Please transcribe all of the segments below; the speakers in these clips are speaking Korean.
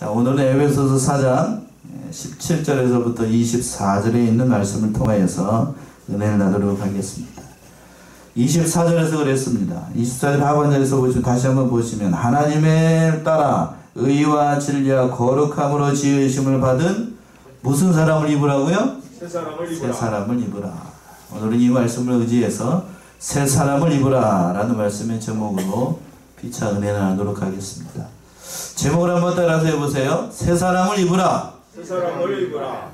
자, 오늘은 에베소서 4장 17절에서부터 24절에 있는 말씀을 통하여서 은혜를 나누도록 하겠습니다. 24절에서 그랬습니다. 24절 하반절에서 보시면 다시 한번 보시면 하나님을 따라 의와 진리와 거룩함으로 지으심을 받은 무슨 사람을 입으라고요? 새 사람을 입으라. 새 사람을 입으라. 오늘은 이 말씀을 의지해서 새 사람을 입으라 라는 말씀의 제목으로 피차 은혜를 나누도록 하겠습니다. 제목을 한번 따라서 해보세요. 새 사람을 입으라. 새 사람을 입으라.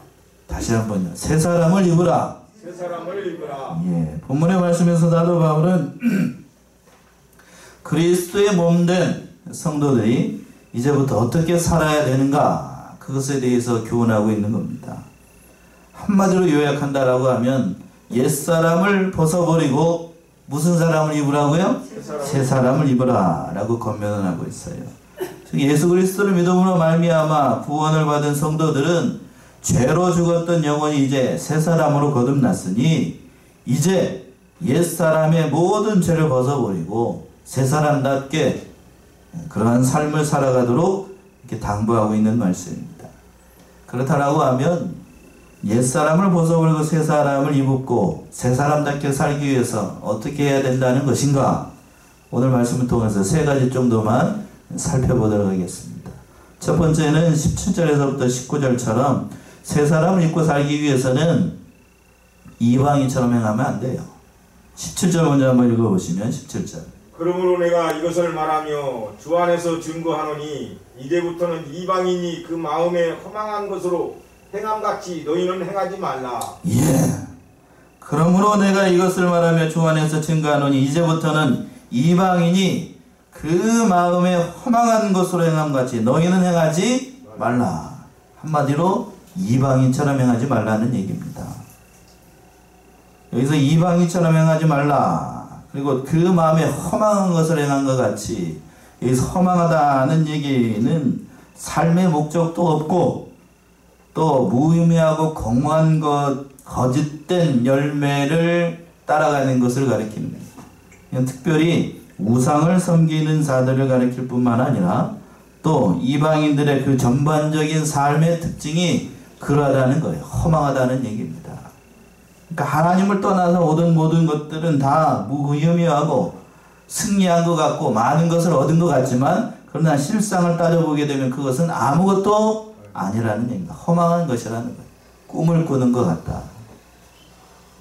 다시 한번요. 새 사람을 입으라. 새 사람을 입으라. 예, 본문의 말씀에서 사도 바울은 그리스도의 몸된 성도들이 이제부터 어떻게 살아야 되는가, 그것에 대해서 교훈하고 있는 겁니다. 한마디로 요약한다라고 하면 옛사람을 벗어버리고 무슨 사람을 입으라고요? 새 사람을 입으라 라고 권면을 하고 있어요. 예수 그리스도를 믿음으로 말미암아 구원을 받은 성도들은 죄로 죽었던 영혼이 이제 새 사람으로 거듭났으니 이제 옛사람의 모든 죄를 벗어버리고 새 사람답게 그러한 삶을 살아가도록 이렇게 당부하고 있는 말씀입니다. 그렇다라고 하면 옛사람을 벗어버리고 새 사람을 입고 새 사람답게 살기 위해서 어떻게 해야 된다는 것인가, 오늘 말씀을 통해서 세 가지 정도만 살펴보도록 하겠습니다. 첫 번째는 17절에서부터 19절처럼 새 사람을 입고 살기 위해서는 이방인처럼 행하면 안 돼요. 17절 먼저 한번 읽어보시면 17절. 그러므로 내가 이것을 말하며 주 안에서 증거하노니 이제부터는 이방인이 그 마음에 허망한 것으로 행함같이 너희는 행하지 말라. 예. 그러므로 내가 이것을 말하며 주 안에서 증거하노니 이제부터는 이방인이 그 마음에 허망한 것으로 행함같이 너희는 행하지 말라. 한마디로 이방인처럼 행하지 말라는 얘기입니다. 여기서 이방인처럼 행하지 말라, 그리고 그 마음에 허망한 것을 행한 것 같이, 여기서 허망하다는 얘기는 삶의 목적도 없고 또 무의미하고 공허한 거짓된 열매를 따라가는 것을 가리킵니다. 특별히 우상을 섬기는 자들을 가리킬 뿐만 아니라 또 이방인들의 그 전반적인 삶의 특징이 그러하다는 거예요. 허망하다는 얘기입니다. 그러니까 하나님을 떠나서 모든 것들은 다 무의미하고 승리한 것 같고 많은 것을 얻은 것 같지만, 그러나 실상을 따져보게 되면 그것은 아무것도 아니라는 얘기입니다. 허망한 것이라는 거예요. 꿈을 꾸는 것 같다.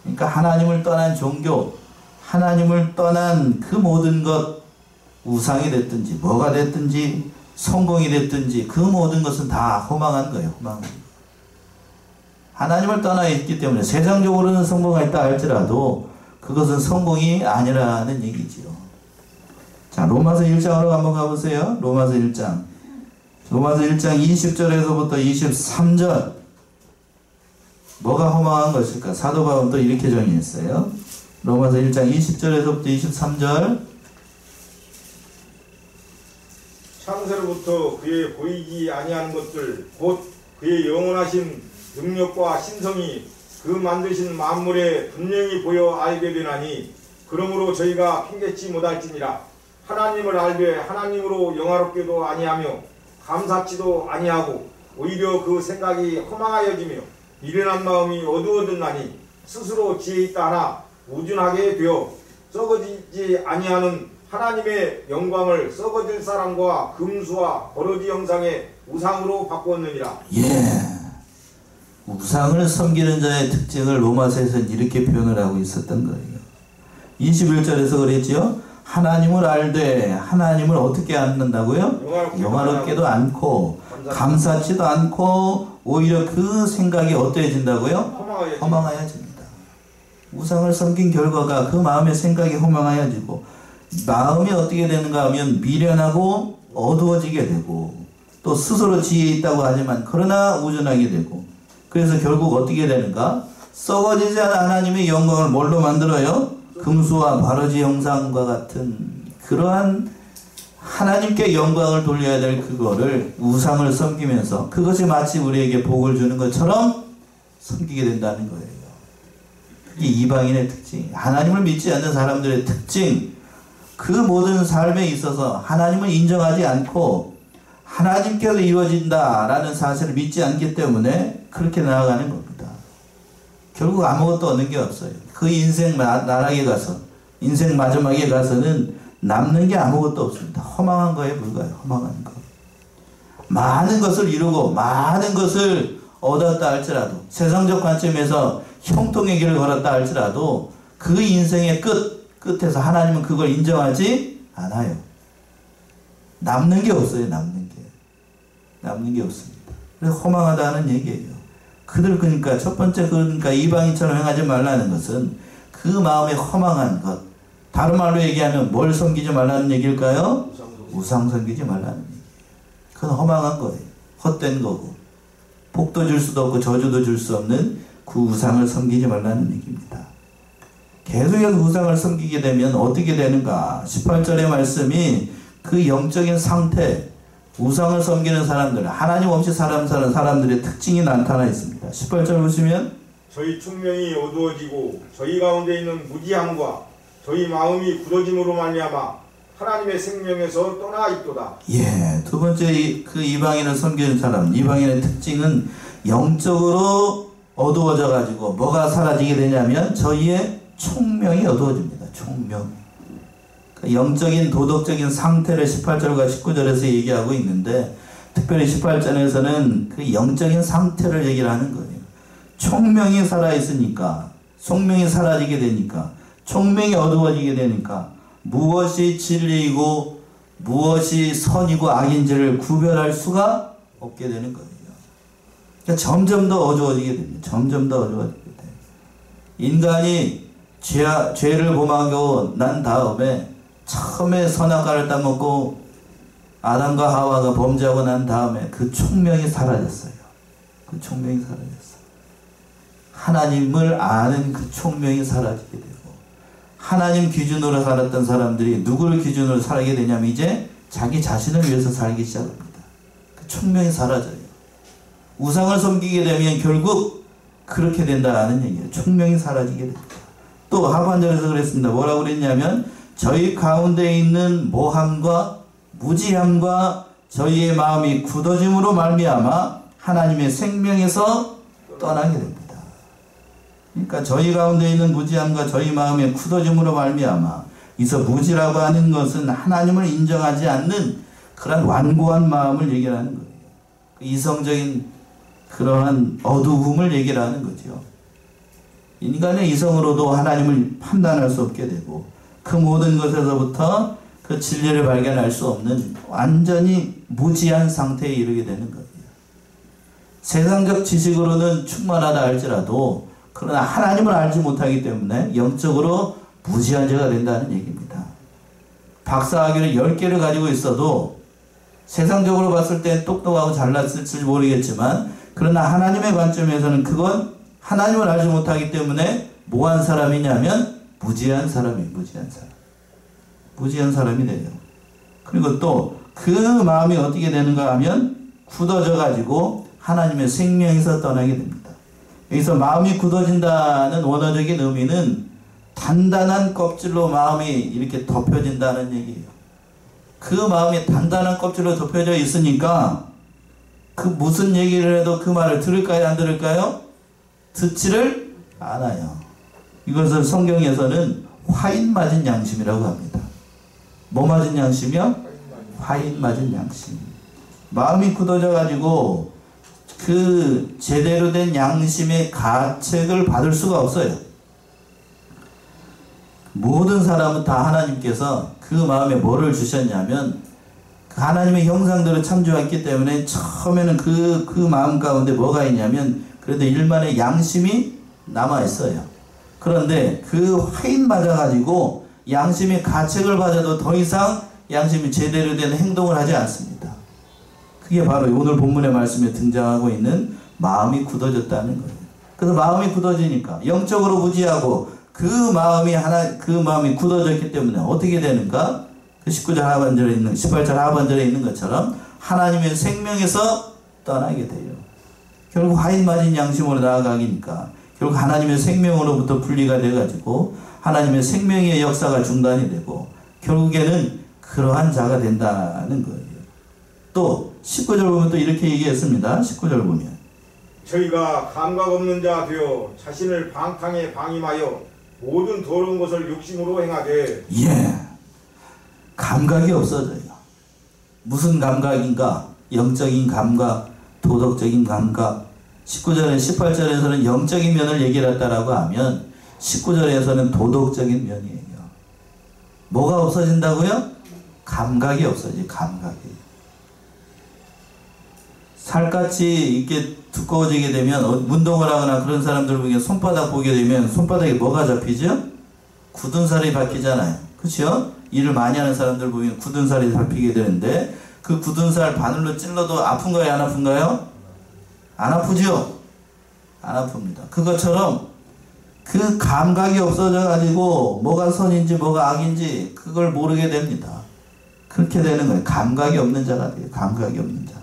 그러니까 하나님을 떠난 종교, 하나님을 떠난 그 모든 것, 우상이 됐든지 뭐가 됐든지 성공이 됐든지 그 모든 것은 다 허망한 거예요. 허망한 거예요. 하나님을 떠나 있기 때문에 세상적으로는 성공했다 할지라도 그것은 성공이 아니라는 얘기지요. 자, 로마서 1장으로 한번 가보세요. 로마서 1장 20절에서부터 23절. 뭐가 허망한 것일까? 사도 바울은 또 이렇게 정의했어요. 로마서 1장 20절에서부터 23절. 창세로부터 그의 보이지 아니하는 것들 곧 그의 영원하신 능력과 신성이 그 만드신 만물에 분명히 보여 알게 되나니, 그러므로 저희가 핑계치 못할지니라. 하나님을 알되 하나님으로 영화롭게도 아니하며 감사치도 아니하고 오히려 그 생각이 허망하여지며 미련한 마음이 어두워졌나니 스스로 지혜 있다 하나 우준하게 되어 썩어지지 아니하는 하나님의 영광을 썩어질 사람과 금수와 버러지 형상의 우상으로 바꾸었느니라. 예. 우상을 섬기는 자의 특징을 로마서에서는 이렇게 표현을 하고 있었던 거예요. 21절에서 그랬지요. 하나님을 알되 하나님을 어떻게 않는다고요? 영화롭게도 않고 감사치도 않고 오히려 그 생각이 어떠해진다고요? 허망하여집니다. 우상을 섬긴 결과가 그 마음의 생각이 허망하여지고, 마음이 어떻게 되는가 하면 미련하고 어두워지게 되고, 또 스스로 지혜 있다고 하지만 그러나 우준하게 되고, 그래서 결국 어떻게 되는가? 썩어지지 않은 하나님의 영광을 뭘로 만들어요? 금수와 바로지 형상과 같은 그러한 하나님께 영광을 돌려야 될 그거를 우상을 섬기면서 그것이 마치 우리에게 복을 주는 것처럼 섬기게 된다는 거예요. 이 이방인의 특징, 하나님을 믿지 않는 사람들의 특징, 그 모든 삶에 있어서 하나님을 인정하지 않고 하나님께서 이루어진다라는 사실을 믿지 않기 때문에 그렇게 나아가는 겁니다. 결국 아무것도 얻는 게 없어요. 그 인생 나락에 가서, 인생 마지막에 가서는 남는 게 아무것도 없습니다. 허망한 거에 불과해요. 허망한 거. 많은 것을 이루고 많은 것을 얻었다 할지라도, 세상적 관점에서 형통의 길을 걸었다 할지라도 그 인생의 끝에서 하나님은 그걸 인정하지 않아요. 남는 게 없어요. 남는 게 없습니다. 그래서 허망하다는 얘기예요. 그러니까 첫 번째 그러니까 이방인처럼 행하지 말라는 것은 그 마음에 허망한 것, 다른 말로 얘기하면 뭘 섬기지 말라는 얘기일까요? 우상 섬기지 말라는 얘기예요. 그건 허망한 거예요. 헛된 거고, 복도 줄 수도 없고 저주도 줄 수 없는 그 우상을 섬기지 말라는 얘기입니다. 계속해서 우상을 섬기게 되면 어떻게 되는가? 18절의 말씀이 그 영적인 상태, 우상을 섬기는 사람들, 하나님 없이 사람들의 특징이 나타나 있습니다. 18절 보시면 저희 총명이 어두워지고 저희 가운데 있는 무지함과 저희 마음이 굳어짐으로 말미암아 하나님의 생명에서 떠나 있도다. 예, 두 번째 그 이방인을 섬기는 사람, 이방인의 특징은 영적으로 어두워져 가지고 뭐가 사라지게 되냐면 저희의 총명이 어두워집니다. 총명. 영적인 도덕적인 상태를 18절과 19절에서 얘기하고 있는데, 특별히 18절에서는 그 영적인 상태를 얘기를 하는 거예요. 총명이 살아있으니까, 총명이 사라지게 되니까, 총명이 어두워지게 되니까 무엇이 진리이고 무엇이 선이고 악인지를 구별할 수가 없게 되는 거예요. 그러니까 점점 더 어두워지게 됩니다. 점점 더 어두워지게 돼요. 인간이 죄를 범하고 난 다음에, 처음에 선악과를 따먹고 아담과 하와가 범죄하고 난 다음에 그 총명이 사라졌어요. 그 총명이 사라졌어요. 하나님을 아는 그 총명이 사라지게 되고, 하나님 기준으로 살았던 사람들이 누구를 기준으로 살게 되냐면 이제 자기 자신을 위해서 살기 시작합니다. 그 총명이 사라져요. 우상을 섬기게 되면 결국 그렇게 된다는 얘기예요. 총명이 사라지게 됩니다. 또 하반절에서 그랬습니다. 뭐라고 그랬냐면 저희 가운데 있는 모함과 무지함과 저희의 마음이 굳어짐으로 말미암아 하나님의 생명에서 떠나게 됩니다. 그러니까 저희 가운데 있는 무지함과 저희 마음의 굳어짐으로 말미암아, 이서 무지라고 하는 것은 하나님을 인정하지 않는 그런 완고한 마음을 얘기하는 거예요. 이성적인 그러한 어두움을 얘기하는 거죠. 인간의 이성으로도 하나님을 판단할 수 없게 되고, 그 모든 것에서부터 그 진리를 발견할 수 없는 완전히 무지한 상태에 이르게 되는 거예요. 세상적 지식으로는 충만하다 할지라도 그러나 하나님을 알지 못하기 때문에 영적으로 무지한 자가 된다는 얘기입니다. 박사학위를 10개를 가지고 있어도 세상적으로 봤을 때 똑똑하고 잘났을지 모르겠지만, 그러나 하나님의 관점에서는 그건 하나님을 알지 못하기 때문에 뭐한 사람이냐면 무지한 사람이 무지한 사람이 돼요. 그리고 또 그 마음이 어떻게 되는가 하면 굳어져 가지고 하나님의 생명에서 떠나게 됩니다. 여기서 마음이 굳어진다는 원어적인 의미는 단단한 껍질로 마음이 이렇게 덮여진다는 얘기예요. 그 마음이 단단한 껍질로 덮여져 있으니까 그 무슨 얘기를 해도 그 말을 들을까요, 안 들을까요? 듣지를 않아요. 이것을 성경에서는 화인 맞은 양심이라고 합니다. 뭐 맞은 양심이요? 화인 맞은 양심. 마음이 굳어져 가지고 그 제대로 된 양심의 가책을 받을 수가 없어요. 모든 사람은 다 하나님께서 그 마음에 뭐를 주셨냐면 그 하나님의 형상대로 창조했기 때문에 처음에는 그 마음 가운데 뭐가 있냐면 그래도 일만의 양심이 남아있어요. 그런데 그 화인 맞아가지고 양심의 가책을 받아도 더 이상 양심이 제대로 된 행동을 하지 않습니다. 그게 바로 오늘 본문의 말씀에 등장하고 있는 마음이 굳어졌다는 거예요. 그래서 마음이 굳어지니까 영적으로 무지하고 그 마음이 굳어졌기 때문에 어떻게 되는가? 그 19절 하반절에 있는 18절 하반절에 있는 것처럼 하나님의 생명에서 떠나게 돼요. 결국 화인 맞은 양심으로 나아가기니까 결국 하나님의 생명으로부터 분리가 돼가지고 하나님의 생명의 역사가 중단이 되고 결국에는 그러한 자가 된다는 거예요. 또 19절 보면 또 이렇게 얘기했습니다. 19절 보면 저희가 감각 없는 자 되어 자신을 방탕에 방임하여 모든 더러운 것을 욕심으로 행하되 감각이 없어져요. 무슨 감각인가? 영적인 감각, 도덕적인 감각. 19절에 18절에서는 영적인 면을 얘기를 했다라고 하면 19절에서는 도덕적인 면이에요. 뭐가 없어진다고요? 감각이 없어져요. 감각이. 살갗이 이렇게 두꺼워지게 되면 운동을 하거나 그런 사람들 보면 손바닥 보게 되면 손바닥에 뭐가 잡히죠? 굳은 살이 박히잖아요. 그렇죠? 일을 많이 하는 사람들 보면 굳은 살이 잡히게 되는데 그 굳은 살 바늘로 찔러도 아픈가요? 안 아픈가요? 안 아프죠? 안 아픕니다. 그것처럼 그 감각이 없어져 가지고 뭐가 선인지 뭐가 악인지 그걸 모르게 됩니다. 그렇게 되는 거예요. 감각이 없는 자가 돼요. 감각이 없는 자.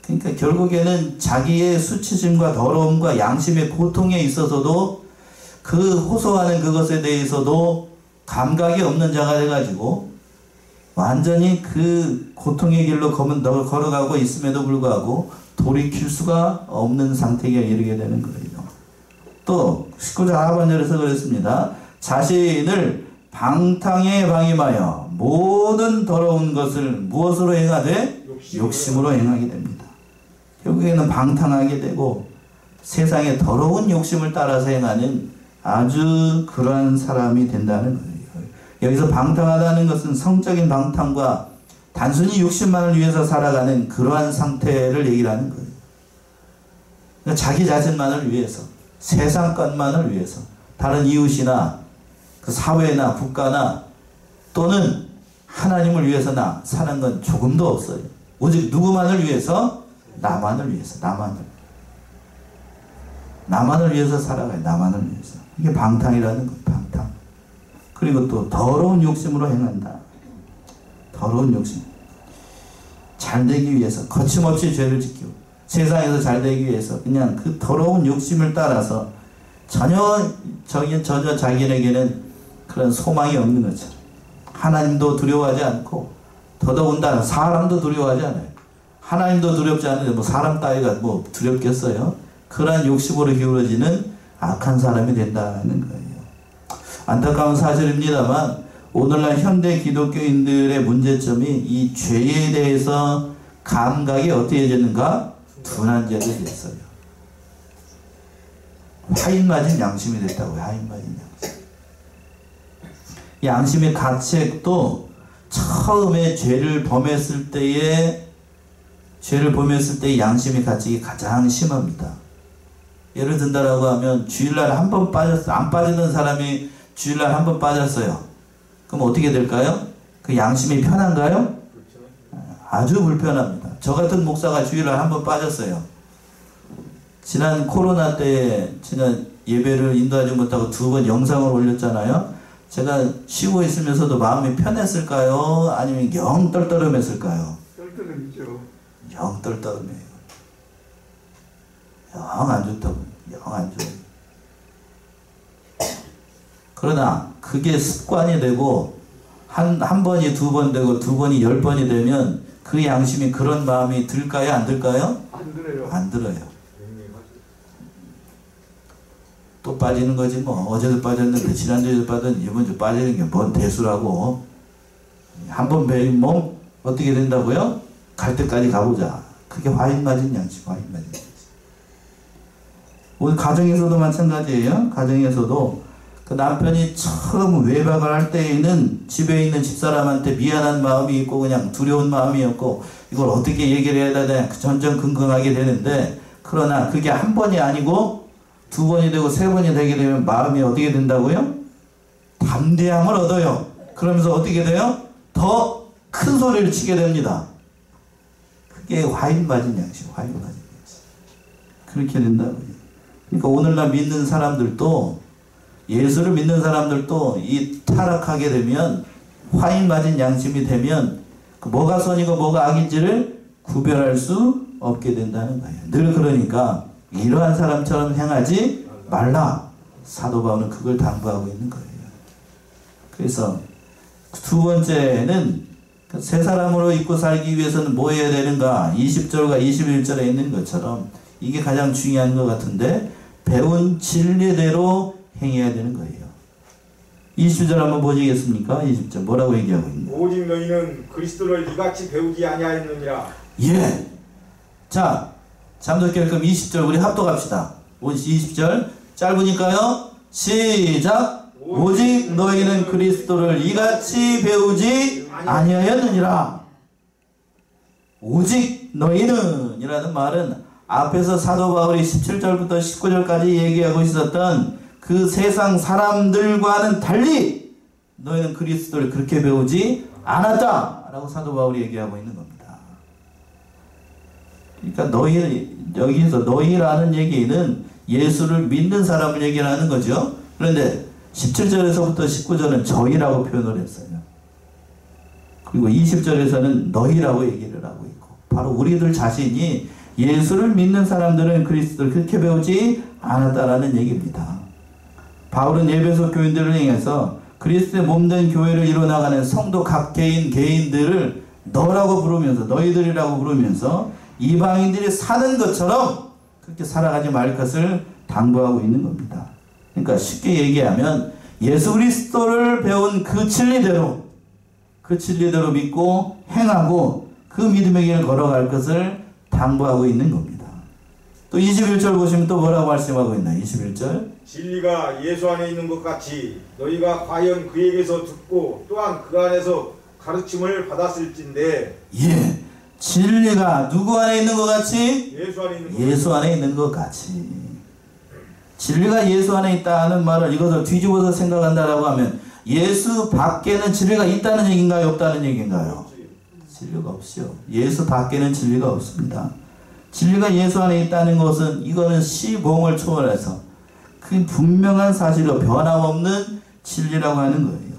그러니까 결국에는 자기의 수치심과 더러움과 양심의 고통에 있어서도 그 호소하는 그것에 대해서도 감각이 없는 자가 돼가지고 완전히 그 고통의 길로 걸어가고 있음에도 불구하고 돌이킬 수가 없는 상태에 이르게 되는 거예요. 또 19절 하반절에서 그랬습니다. 자신을 방탕에 방임하여 모든 더러운 것을 무엇으로 행하되? 욕심으로 행하게 됩니다. 결국에는 방탕하게 되고 세상의 더러운 욕심을 따라서 행하는 아주 그러한 사람이 된다는 거예요. 여기서 방탕하다는 것은 성적인 방탕과 단순히 욕심만을 위해서 살아가는 그러한 상태를 얘기를 하는 거예요. 그러니까 자기 자신만을 위해서, 세상 것만을 위해서, 다른 이웃이나 그 사회나 국가나 또는 하나님을 위해서나 사는 건 조금도 없어요. 오직 누구만을 위해서? 나만을 위해서, 나만을 위해서 살아가요. 나만을 위해서. 이게 방탕이라는 거예요. 방탕. 그리고 또 더러운 욕심으로 행한다. 더러운 욕심. 잘되기 위해서 거침없이 죄를 지키고 세상에서 잘되기 위해서 그냥 그 더러운 욕심을 따라서 전혀 자기에게는 그런 소망이 없는 것처럼 하나님도 두려워하지 않고 더더군다나 사람도 두려워하지 않아요. 하나님도 두렵지 않은데 뭐 사람 따위가 뭐 두렵겠어요? 그러한 욕심으로 기울어지는 악한 사람이 된다는 거예요. 안타까운 사실입니다만 오늘날 현대 기독교인들의 문제점이 이 죄에 대해서 감각이 어떻게 되는가? 둔한 죄가 됐어요. 화인 맞은 양심이 됐다고요. 화인 맞은 양심. 양심의 가책도 처음에 죄를 범했을 때의 양심의 가책이 가장 심합니다. 예를 든다라고 하면 주일날 한 번 빠졌어. 안 빠지는 사람이 주일날 한 번 빠졌어요. 그럼 어떻게 될까요? 그 양심이 편한가요? 아주 불편합니다. 저 같은 목사가 주일날 한 번 빠졌어요. 지난 코로나 때 지난 예배를 인도하지 못하고 2번 영상을 올렸잖아요. 제가 쉬고 있으면서도 마음이 편했을까요? 아니면 영 떨떠름했을까요? 떨떠름이죠. 영 떨떠름해요. 영 안 좋다고. 영 안 좋아요. 그러나 그게 습관이 되고 한 번이 2번 되고 2번이 10번이 되면 그 양심이 그런 마음이 들까요? 안 들까요? 안 들어요. 안 들어요. 또 빠지는 거지 뭐. 어제도 빠졌는데 지난주에도 빠졌는데 이번 주 빠지는 게 뭔 대수라고. 한 번 배인 몸 어떻게 된다고요? 갈 때까지 가보자. 그게 화인 맞은 양심, 화인 맞은 양심. 우리 가정에서도 마찬가지예요. 가정에서도 그 남편이 처음 외박을 할 때에는 집에 있는 집사람한테 미안한 마음이 있고 그냥 두려운 마음이었고 이걸 어떻게 얘기를 해야 되나 전전긍긍하게 되는데 그러나 그게 한 번이 아니고 2번이 되고 3번이 되게 되면 마음이 어떻게 된다고요? 담대함을 얻어요. 그러면서 어떻게 돼요? 더 큰 소리를 치게 됩니다. 그게 화인 맞은 양심, 화인 맞은 양심. 그렇게 된다고요. 그러니까 오늘날 믿는 사람들도 예수를 믿는 사람들도 이 타락하게 되면 화인 맞은 양심이 되면 뭐가 선이고 뭐가 악인지를 구별할 수 없게 된다는 거예요. 늘 그러니까 이러한 사람처럼 행하지 말라. 사도 바울은 그걸 당부하고 있는 거예요. 그래서 2번째는 새 사람으로 입고 살기 위해서는 뭐 해야 되는가? 20절과 21절에 있는 것처럼 이게 가장 중요한 것 같은데 배운 진리대로 행해야 되는 거예요. 20절 한번 보시겠습니까? 20절 뭐라고 얘기하고 있나요? 오직 너희는 그리스도를 이같이 배우지 아니하였느니라. 예. 자, 잠도결금 20절 우리 합독합시다. 20절 짧으니까요. 시작. 오직 너희는 그리스도를 이같이 배우지 아니하였느니라. 오직 너희는 이라는 말은 앞에서 사도 바울이 17절부터 19절까지 얘기하고 있었던 그 세상 사람들과는 달리 너희는 그리스도를 그렇게 배우지 않았다 라고 사도 바울이 얘기하고 있는 겁니다. 그러니까 여기서 너희라는 얘기는 예수를 믿는 사람을 얘기하는 거죠. 그런데 17절에서부터 19절은 저희라고 표현을 했어요. 그리고 20절에서는 너희라고 얘기를 하고 있고 바로 우리들 자신이 예수를 믿는 사람들은 그리스도를 그렇게 배우지 않았다라는 얘기입니다. 바울은 에베소 교인들을 향해서 그리스도의 몸된 교회를 이뤄나가는 성도 각 개인들을 너라고 부르면서 너희들이라고 부르면서 이방인들이 사는 것처럼 그렇게 살아가지 말 것을 당부하고 있는 겁니다. 그러니까 쉽게 얘기하면 예수 그리스도를 배운 그 진리대로 믿고 행하고 그 믿음의 길을 걸어갈 것을 당부하고 있는 겁니다. 또 21절 보시면 또 뭐라고 말씀하고 있나요? 21절 진리가 예수 안에 있는 것 같이 너희가 과연 그에게서 듣고 또한 그 안에서 가르침을 받았을진데. 예, 진리가 누구 안에 있는 것 같이? 예수 안에 있는 것 같이. 진리가 예수 안에 있다는 말을 이것을 뒤집어서 생각한다라고 하면 예수 밖에는 진리가 있다는 얘기인가요? 없다는 얘기인가요? 진리가 없죠. 예수 밖에는 진리가 없습니다. 진리가 예수 안에 있다는 것은 이거는 시공을 초월해서 그 분명한 사실로 변함없는 진리라고 하는 거예요.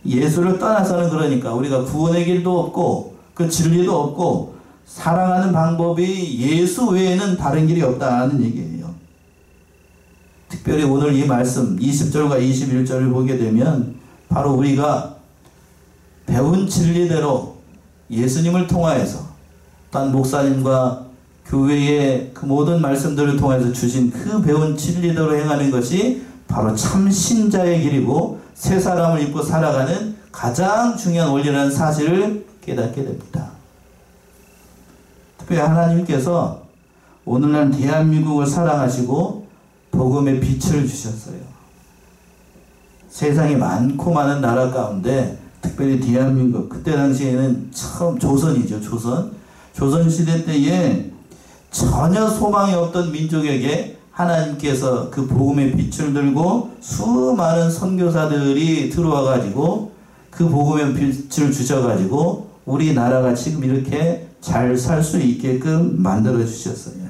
예수를 떠나서는 그러니까 우리가 구원의 길도 없고 그 진리도 없고 살아가는 방법이 예수 외에는 다른 길이 없다는 얘기예요. 특별히 오늘 이 말씀 20절과 21절을 보게 되면 바로 우리가 배운 진리대로 예수님을 통하여서 또한 목사님과 교회의 그 모든 말씀들을 통해서 주신 그 배운 진리대로 행하는 것이 바로 참 신자의 길이고 새 사람을 입고 살아가는 가장 중요한 원리라는 사실을 깨닫게 됩니다. 특별히 하나님께서 오늘날 대한민국을 사랑하시고 복음의 빛을 주셨어요. 세상에 많고 많은 나라 가운데 특별히 대한민국 그때 당시에는 처음 조선이죠. 조선시대 때에 전혀 소망이 없던 민족에게 하나님께서 그 복음의 빛을 들고 수많은 선교사들이 들어와 가지고 그 복음의 빛을 주셔가지고 우리나라가 지금 이렇게 잘 살 수 있게끔 만들어 주셨어요.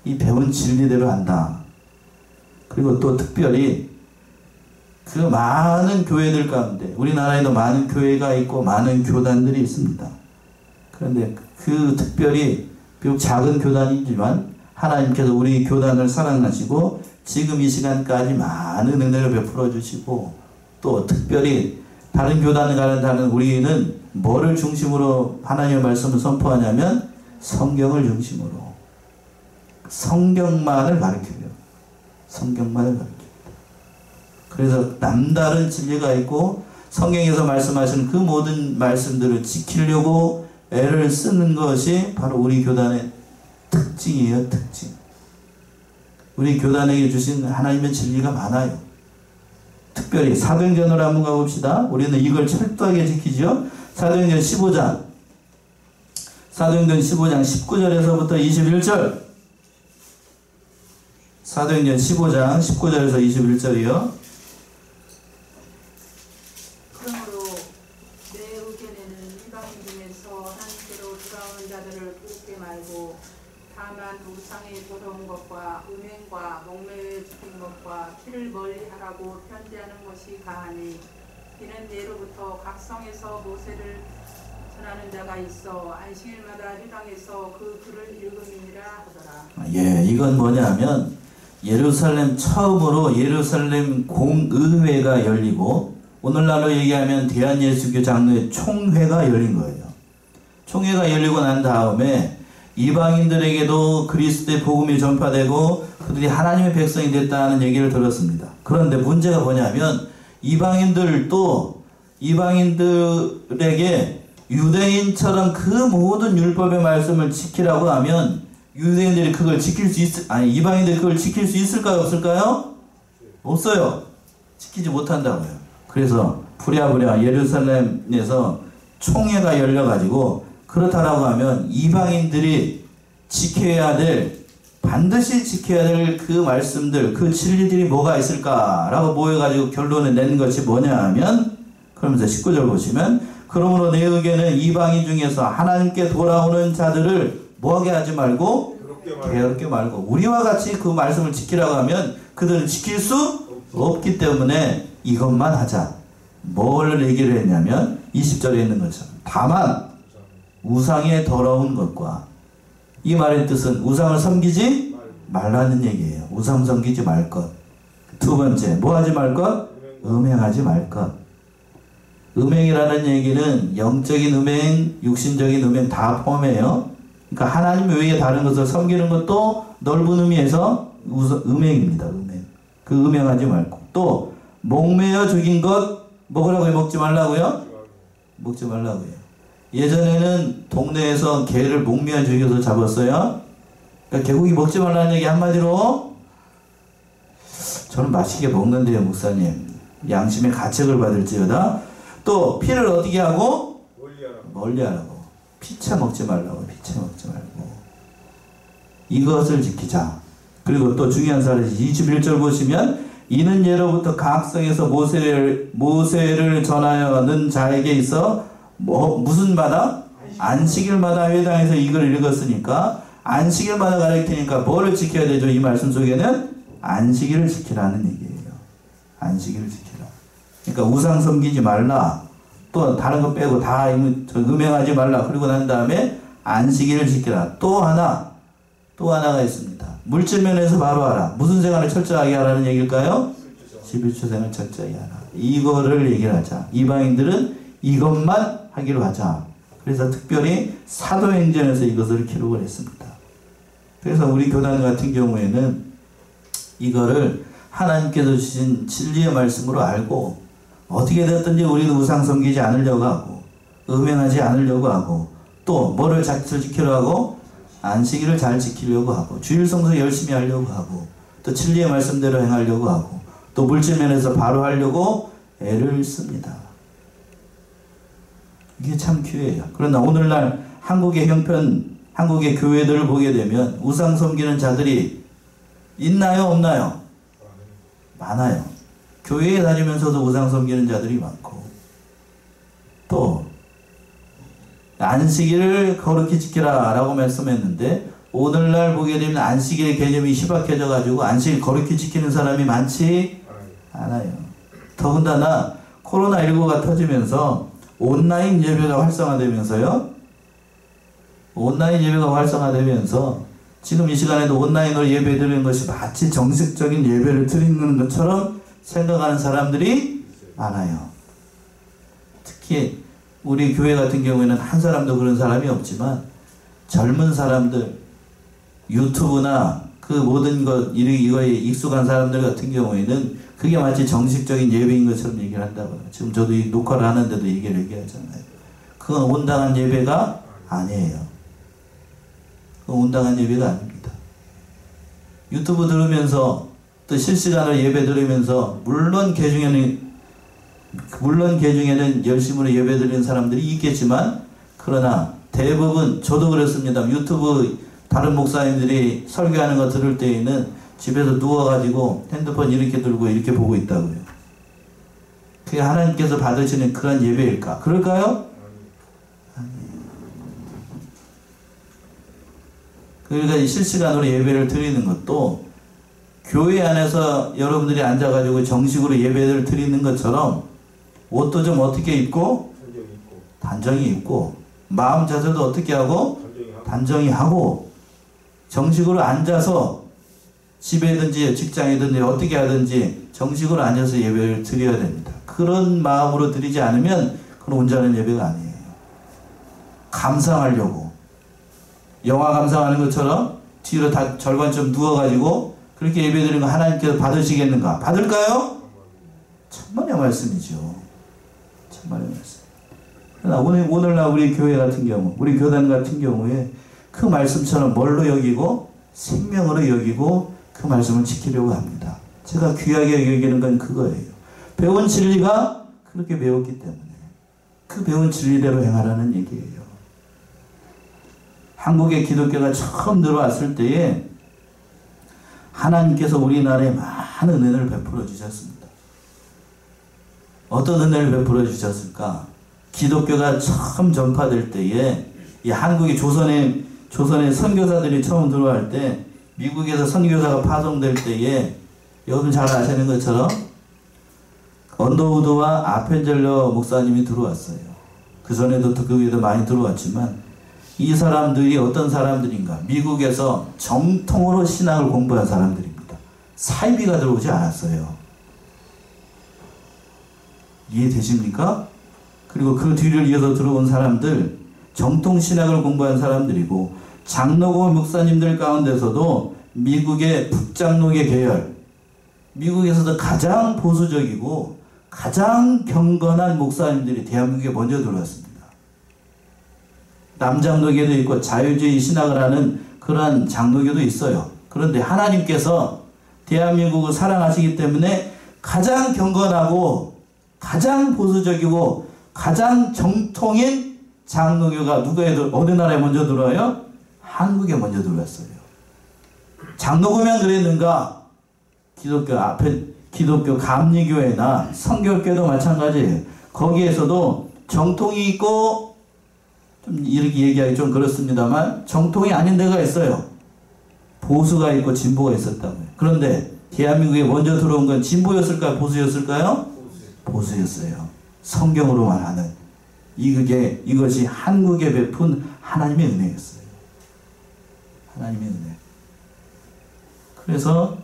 이 배운 진리대로 한다. 그리고 또 특별히 그 많은 교회들 가운데 우리나라에도 많은 교회가 있고 많은 교단들이 있습니다. 그런데 그 특별히 비록 작은 교단이지만 하나님께서 우리 교단을 사랑하시고 지금 이 시간까지 많은 은혜를 베풀어 주시고 또 특별히 다른 교단을 가는 다른 우리는 뭐를 중심으로 하나님의 말씀을 선포하냐면 성경을 중심으로 성경만을 가르쳐요. 성경만을 가르쳐요. 그래서 남다른 진리가 있고 성경에서 말씀하시는 그 모든 말씀들을 지키려고 애를 쓰는 것이 바로 우리 교단의 특징이에요. 특징. 우리 교단에게 주신 하나님의 진리가 많아요. 특별히 사도행전으로 한번 가봅시다. 우리는 이걸 철저하게 지키죠. 사도행전 15장 19절에서부터 21절 사도행전 15장 19절에서 21절이요. 그러므로 내 의견에는 이방인 중에서 하나님께로 돌아오는 자들을 꼽게 말고 다만 우상의 더러운 것과 음행과 목매에 죽인 것과 피를 멀리하라고 편지하는 것이 가하니 이는 예로부터 각 성에서 모세를 전하는 자가 있어 안식일마다 회당에서 그 글을 읽음이니라 하더라. 예, 이건 뭐냐면 예루살렘 처음으로 예루살렘 공의회가 열리고 오늘날로 얘기하면 대한예수교 장로회 총회가 열린 거예요. 총회가 열리고 난 다음에 이방인들에게도 그리스도의 복음이 전파되고 그들이 하나님의 백성이 됐다는 얘기를 들었습니다. 그런데 문제가 뭐냐면 이방인들에게 유대인처럼 그 모든 율법의 말씀을 지키라고 하면 유대인들이 그걸 이방인들이 그걸 지킬 수 있을까요? 없을까요? 없어요. 지키지 못한다고요. 그래서 부랴부랴 예루살렘에서 총회가 열려가지고 그렇다라고 하면 이방인들이 반드시 지켜야 될 그 말씀들, 그 진리들이 뭐가 있을까라고 모여가지고 결론을 낸 것이 뭐냐 하면, 그러면서 19절 보시면, 그러므로 내 의견은 이방인 중에서 하나님께 돌아오는 자들을 뭐하게 하지 말고 괴롭게 말고 우리와 같이 그 말씀을 지키라고 하면 그들은 지킬 수 없기 때문에 이것만 하자. 뭘 얘기를 했냐면 20절에 있는 것처럼 다만 우상의 더러운 것과, 이 말의 뜻은 우상을 섬기지 말라는 얘기예요. 우상 섬기지 말 것. 두 번째, 뭐 하지 말 것? 음행하지 말 것. 음행이라는 얘기는 영적인 음행, 육신적인 음행 다 포함해요. 그러니까 하나님 외에 다른 것을 섬기는 것도 넓은 의미에서 음행입니다. 음행. 그 음행하지 말고. 또 목매어 죽인 것 먹으라고요? 먹지 말라고요? 먹지 말라고요. 예전에는 동네에서 개를 목매어 죽여서 잡았어요. 그러니까 개고기 먹지 말라는 얘기 한마디로, 저는 맛있게 먹는데요, 목사님. 양심의 가책을 받을지어다. 또 피를 어떻게 하고? 멀리하라고. 피차 먹지 말라고. 피차 먹지 말고. 이것을 지키자. 그리고 또 중요한 사례지. 21절 보시면, 이는 예로부터 각성에서 모세를 전하여는 자에게 있어 무슨 마다? 안식일마다 회당에서 이걸 읽었으니까 안식일마다 가르치니까 뭐를 지켜야 되죠? 이 말씀 속에는 안식일을 지키라는 얘기예요. 안식일을 지키라. 그러니까 우상 섬기지 말라. 또 다른 거 빼고 다 음행하지 말라. 그리고 난 다음에 안식일을 지키라. 또 하나가 있습니다. 물질면에서 바로 하라. 무슨 생활을 철저하게 하라는 얘기일까요? 11조 생활 철저하게 하라. 이거를 얘기를 하자. 이방인들은 이것만 하기로 하자. 그래서 특별히 사도행전에서 이것을 기록을 했습니다. 그래서 우리 교단 같은 경우에는 이거를 하나님께서 주신 진리의 말씀으로 알고 어떻게 됐든지 우리는 우상 섬기지 않으려고 하고 음행하지 않으려고 하고 또 뭐를 잘 지키려고 하고 안식일을 잘 지키려고 하고 주일 성수 열심히 하려고 하고 또 진리의 말씀대로 행하려고 하고 또 물질면에서 바로 하려고 애를 씁니다. 이게 참 기회예요. 그러나 오늘날 한국의 형편, 한국의 교회들을 보게 되면 우상 섬기는 자들이 있나요? 없나요? 많아요. 교회에 다니면서도 우상 섬기는 자들이 많고 또 안식일을 거룩히 지키라 라고 말씀했는데 오늘날 보게 되면 안식일의 개념이 희박해져 가지고 안식일 거룩히 지키는 사람이 많지 않아요. 더군다나 코로나19가 터지면서 온라인 예배가 활성화되면서 지금 이 시간에도 온라인으로 예배 드리는 것이 마치 정식적인 예배를 드리는 것처럼 생각하는 사람들이 많아요. 특히 우리 교회 같은 경우에는 한 사람도 그런 사람이 없지만 젊은 사람들, 유튜브나 그 모든 이거에 익숙한 사람들 같은 경우에는 그게 마치 정식적인 예배인 것처럼 얘기를 한다고요. 지금 저도 이 녹화를 하는데도 얘기하잖아요. 그건 온당한 예배가 아니에요. 그건 온당한 예배가 아닙니다. 유튜브 들으면서 또 실시간으로 예배 들으면서 물론 개 중에는 열심으로 예배 드리는 사람들이 있겠지만 그러나 대부분 저도 그렇습니다. 유튜브 다른 목사님들이 설교하는 거 들을 때에는 집에서 누워가지고 핸드폰 이렇게 들고 이렇게 보고 있다고요. 그게 하나님께서 받으시는 그런 예배일까? 그럴까요? 아니에요. 그러니까 실시간으로 예배를 드리는 것도 교회 안에서 여러분들이 앉아가지고 정식으로 예배를 드리는 것처럼 옷도 좀 어떻게 입고 단정히 입고 마음 자세도 어떻게 하고 단정히 하고 정식으로 앉아서 집에든지 직장이든지 어떻게 하든지 정식으로 앉아서 예배를 드려야 됩니다. 그런 마음으로 드리지 않으면 그건 온전한 예배가 아니에요. 감상하려고. 영화 감상하는 것처럼 뒤로 다 절반쯤 누워가지고 그렇게 예배드리는 거 하나님께서 받으시겠는가? 받을까요? 천만의 말씀이죠. 천만의 말씀. 그러나 오늘날 우리 교회 같은 경우, 우리 교단 같은 경우에 그 말씀처럼 뭘로 여기고 생명으로 여기고 그 말씀을 지키려고 합니다. 제가 귀하게 여기는 건 그거예요. 배운 진리가 그렇게 배웠기 때문에 그 배운 진리대로 행하라는 얘기예요. 한국에 기독교가 처음 들어왔을 때에 하나님께서 우리나라에 많은 은혜를 베풀어 주셨습니다. 어떤 은혜를 베풀어 주셨을까? 기독교가 처음 전파될 때에 이 한국이 조선에 선교사들이 처음 들어갈 때 미국에서 선교사가 파송될 때에 여러분 잘 아시는 것처럼 언더우드와 아펜젤러 목사님이 들어왔어요. 그 전에도 그 위에도 많이 들어왔지만 이 사람들이 어떤 사람들인가? 미국에서 정통으로 신학을 공부한 사람들입니다. 사이비가 들어오지 않았어요. 이해되십니까? 그리고 그 뒤를 이어서 들어온 사람들, 정통 신학을 공부한 사람들이고 장로고 목사님들 가운데서도 미국의 북장로계 계열, 미국에서도 가장 보수적이고 가장 경건한 목사님들이 대한민국에 먼저 들어왔습니다. 남장로계도 있고 자유주의 신학을 하는 그러한 장로교도 있어요. 그런데 하나님께서 대한민국을 사랑하시기 때문에 가장 경건하고 가장 보수적이고 가장 정통인 장로교가 어느 나라에 먼저 들어와요? 한국에 먼저 들어왔어요. 장로교면 그랬는가? 기독교 감리교회나 성결교도 마찬가지예요. 거기에서도 정통이 있고 좀 이렇게 얘기하기 좀 그렇습니다만 정통이 아닌 데가 있어요. 보수가 있고 진보가 있었다고요. 그런데 대한민국에 먼저 들어온 건 진보였을까요? 보수였을까요? 보수였어요. 성경으로만 하는 이것이 한국에 베푼 하나님의 은혜였어요. 하나님의 은혜. 그래서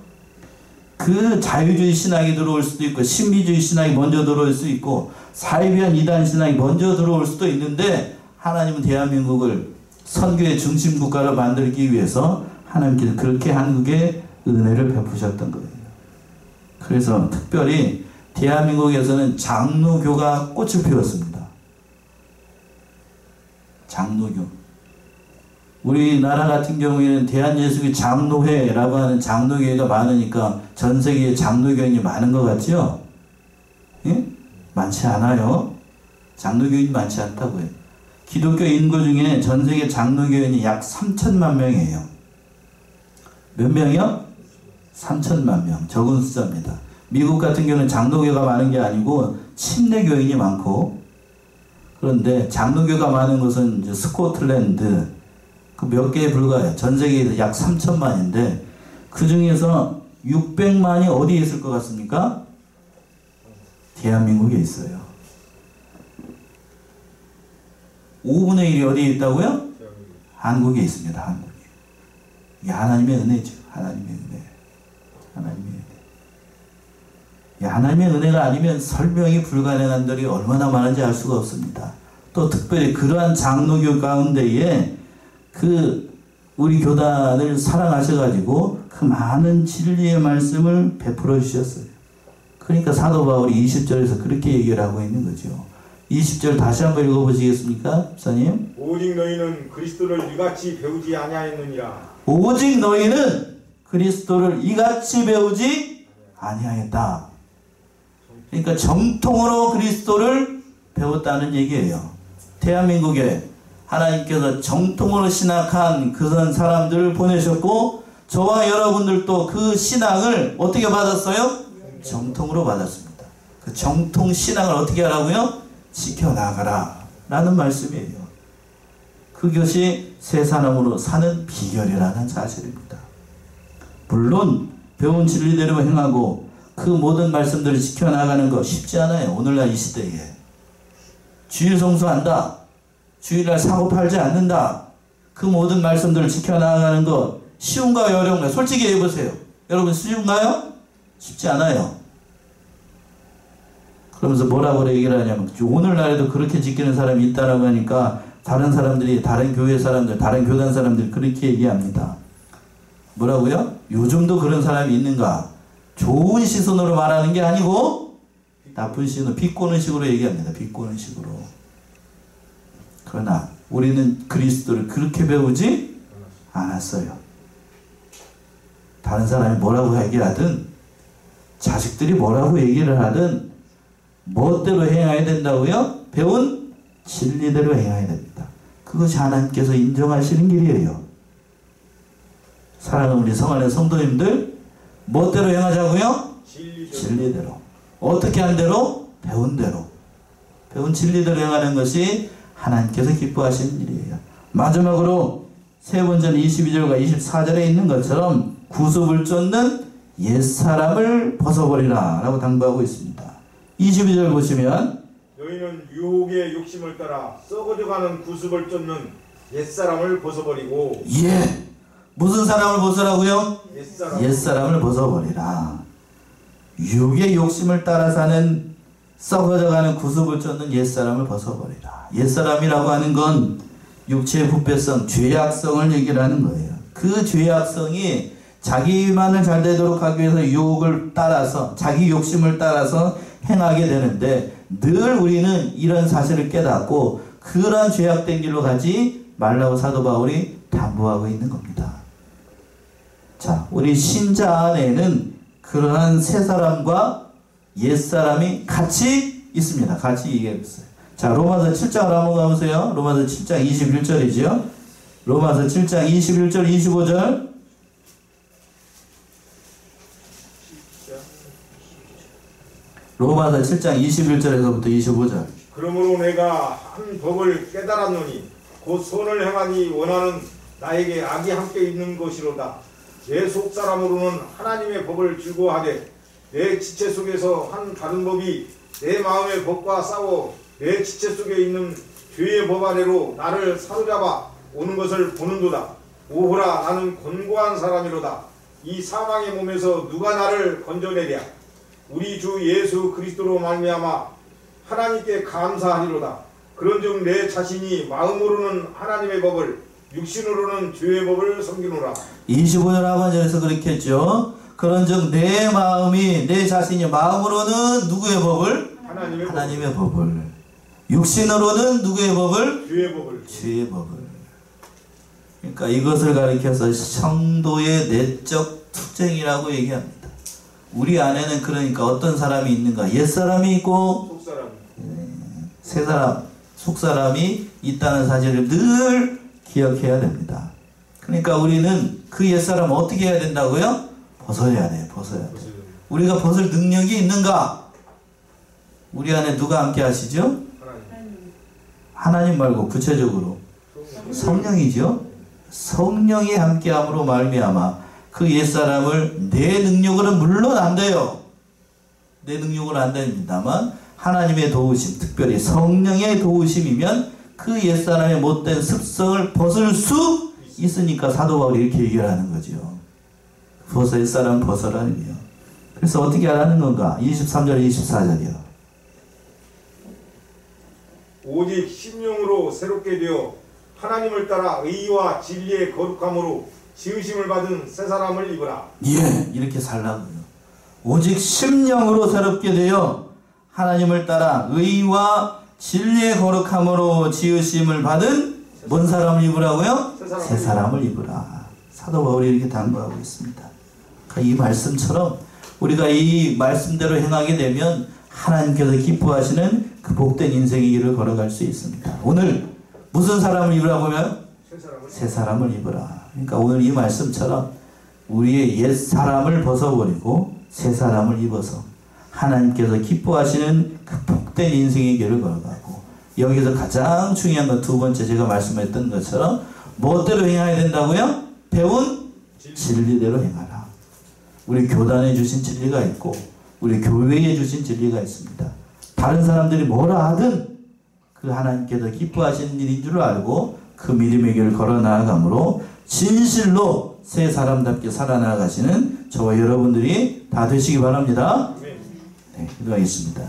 그 자유주의 신학이 들어올 수도 있고 신비주의 신학이 먼저 들어올 수 있고 사이비한 이단 신학이 먼저 들어올 수도 있는데 하나님은 대한민국을 선교의 중심 국가로 만들기 위해서 하나님께서 그렇게 한국에 은혜를 베푸셨던 거예요. 그래서 특별히 대한민국에서는 장로교가 꽃을 피웠습니다. 장로교. 우리나라 같은 경우에는 대한예수교 장로회라고 하는 장로교회가 많으니까 전 세계에 장로교인이 많은 것 같죠? 예? 많지 않아요. 장로교인이 많지 않다고요. 기독교 인구 중에 전 세계 장로교인이 약 3천만 명이에요. 몇 명이요? 3천만 명. 적은 숫자입니다. 미국 같은 경우는 장로교가 많은 게 아니고 침례교인이 많고, 그런데 장로교가 많은 것은 이제 스코틀랜드 그 몇 개에 불과해요. 전 세계에서 약 3천만인데 그 중에서 600만이 어디에 있을 것 같습니까? 대한민국에 있어요. 5분의 1이 어디에 있다고요? 한국에 있습니다. 한국에. 이게 하나님의 은혜죠. 하나님의 은혜. 하나님의 은혜. 하나님의 은혜가 아니면 설명이 불가능한 들이 얼마나 많은지 알 수가 없습니다. 또 특별히 그러한 장로교 가운데에 우리 교단을 사랑하셔가지고 그 많은 진리의 말씀을 베풀어 주셨어요. 그러니까 사도 바울이 20절에서 그렇게 얘기를 하고 있는 거죠. 20절 다시 한번 읽어보시겠습니까? 목사님? 오직 너희는 그리스도를 이같이 배우지 아니하였느니라. 오직 너희는 그리스도를 이같이 배우지 아니하였다. 그러니까 정통으로 그리스도를 배웠다는 얘기예요. 대한민국에 하나님께서 정통으로 신학한 그런 사람들을 보내셨고 저와 여러분들도 그 신앙을 어떻게 받았어요? 정통으로 받았습니다. 그 정통 신앙을 어떻게 하라고요? 지켜나가라 라는 말씀이에요. 그것이 새 사람으로 사는 비결이라는 사실입니다. 물론 배운 진리대로 행하고 그 모든 말씀들을 지켜나가는 거 쉽지 않아요. 오늘날 이 시대에. 주일 성수한다. 주일날 사고 팔지 않는다. 그 모든 말씀들을 지켜나가는 거 쉬운가요? 어려운가요? 솔직히 해보세요. 여러분 쉬운가요? 쉽지 않아요. 그러면서 뭐라고 얘기를 하냐면 오늘날에도 그렇게 지키는 사람이 있다라고 하니까 다른 사람들이, 다른 교회 사람들, 다른 교단 사람들이 그렇게 얘기합니다. 뭐라고요? 요즘도 그런 사람이 있는가? 좋은 시선으로 말하는 게 아니고 나쁜 시선으로, 비꼬는 식으로 얘기합니다. 비꼬는 식으로. 그러나 우리는 그리스도를 그렇게 배우지 않았어요. 다른 사람이 뭐라고 얘기를 하든, 자식들이 뭐라고 얘기를 하든 멋대로 행해야 된다고요? 배운 진리대로 행해야 됩니다. 그것이 하나님께서 인정하시는 길이에요. 사랑하는 우리 성안의 성도님들, 멋대로 행하자고요? 진리대로. 어떻게 한 대로? 배운 대로. 배운 진리대로 행하는 것이 하나님께서 기뻐하시는 일이에요. 마지막으로 세 번째는 22절과 24절에 있는 것처럼 구습을 쫓는 옛사람을 벗어버리라 라고 당부하고 있습니다. 22절 보시면 너희는 유혹의 욕심을 따라 썩어져가는 구습을 쫓는 옛사람을 벗어버리고. 예, 무슨 사람을 벗으라고요? 옛사람을 벗어버리라. 유혹의 욕심을 따라 사는 썩어져가는 구습을 쫓는 옛사람을 벗어버리라. 옛사람이라고 하는 건 육체의 부패성, 죄악성을 얘기를 하는 거예요. 그 죄악성이 자기만을 잘 되도록 하기 위해서 유혹을 따라서, 자기 욕심을 따라서 행하게 되는데, 늘 우리는 이런 사실을 깨닫고 그러한 죄악된 길로 가지 말라고 사도 바울이 당부하고 있는 겁니다. 자, 우리 신자 안에는 그러한 새 사람과 옛 사람이 같이 있습니다. 같이 얘기했어요. 자, 로마서 7장을 한번 가보세요. 로마서 7장 21절이죠. 로마서 7장 21절 25절. 로마서 7장 21절에서부터 25절. 그러므로 내가 한 법을 깨달았노니 곧 선을 행하니 원하는 나에게 악이 함께 있는 것이로다. 내 속사람으로는 하나님의 법을 즐거워하되 내 지체 속에서 한 다른 법이 내 마음의 법과 싸워 내 지체 속에 있는 죄의 법 아래로 나를 사로잡아 오는 것을 보는도다. 오호라, 나는 곤고한 사람이로다. 이 사망의 몸에서 누가 나를 건져내랴. 우리 주 예수 그리스도로 말미암아 하나님께 감사하리로다. 그런즉 내 자신이 마음으로는 하나님의 법을, 육신으로는 죄의 법을 섬기노라. 25절 하반절에서 그렇게 했죠. 그런즉 내 마음이, 내 자신이 마음으로는 누구의 법을? 하나님의 법을. 육신으로는 누구의 법을? 죄의 법을. 그러니까 이것을 가리켜서 성도의 내적 투쟁이라고 얘기합니다. 우리 안에는 그러니까 어떤 사람이 있는가? 옛사람이 있고 새사람, 속사람이 있다는 사실을 늘 기억해야 됩니다. 그러니까 우리는 그 옛사람 어떻게 해야 된다고요? 벗어야 돼요. 벗어야 돼요. 우리가 벗을 능력이 있는가? 우리 안에 누가 함께 하시죠? 하나님 말고 구체적으로 성령이죠. 성령이 함께함으로 말미암아 그 옛사람을 내 능력으로는 물론 안 돼요. 내 능력으로는 안 됩니다만 하나님의 도우심, 특별히 성령의 도우심이면 그 옛사람의 못된 습성을 벗을 수 있으니까 사도 바울이 이렇게 얘기를 하는 거죠. 벗어, 옛사람 벗어라는 거예요. 그래서 어떻게 하라는 건가? 23절 24절이요. 오직 심령으로 새롭게 되어 하나님을 따라 의와 진리의 거룩함으로 지으심을 받은 새 사람을 입으라. 예, 이렇게 살라고요. 오직 심령으로 새롭게 되어 하나님을 따라 의와 진리의 거룩함으로 지으심을 받은 뭔 사람을 입으라고요? 새 사람을 입으라. 사도 바울이 이렇게 당부하고 있습니다. 이 말씀처럼 우리가 이 말씀대로 행하게 되면 하나님께서 기뻐하시는 그 복된 인생의 길을 걸어갈 수 있습니다. 오늘 무슨 사람을 입으라고 하면? 새 사람을 입으라. 그러니까 오늘 이 말씀처럼 우리의 옛 사람을 벗어버리고 새 사람을 입어서 하나님께서 기뻐하시는 그 복된 인생의 길을 걸어가고, 여기서 가장 중요한 건 두 번째 제가 말씀했던 것처럼 뭐대로 행해야 된다고요? 배운 진리대로 행하라. 우리 교단에 주신 진리가 있고 우리 교회에 주신 진리가 있습니다. 다른 사람들이 뭐라 하든 그 하나님께서 기뻐하시는 일인 줄 알고 그 믿음의 길을 걸어 나아가므로 진실로 새 사람답게 살아나가시는 저와 여러분들이 다 되시기 바랍니다. 네, 기도하겠습니다.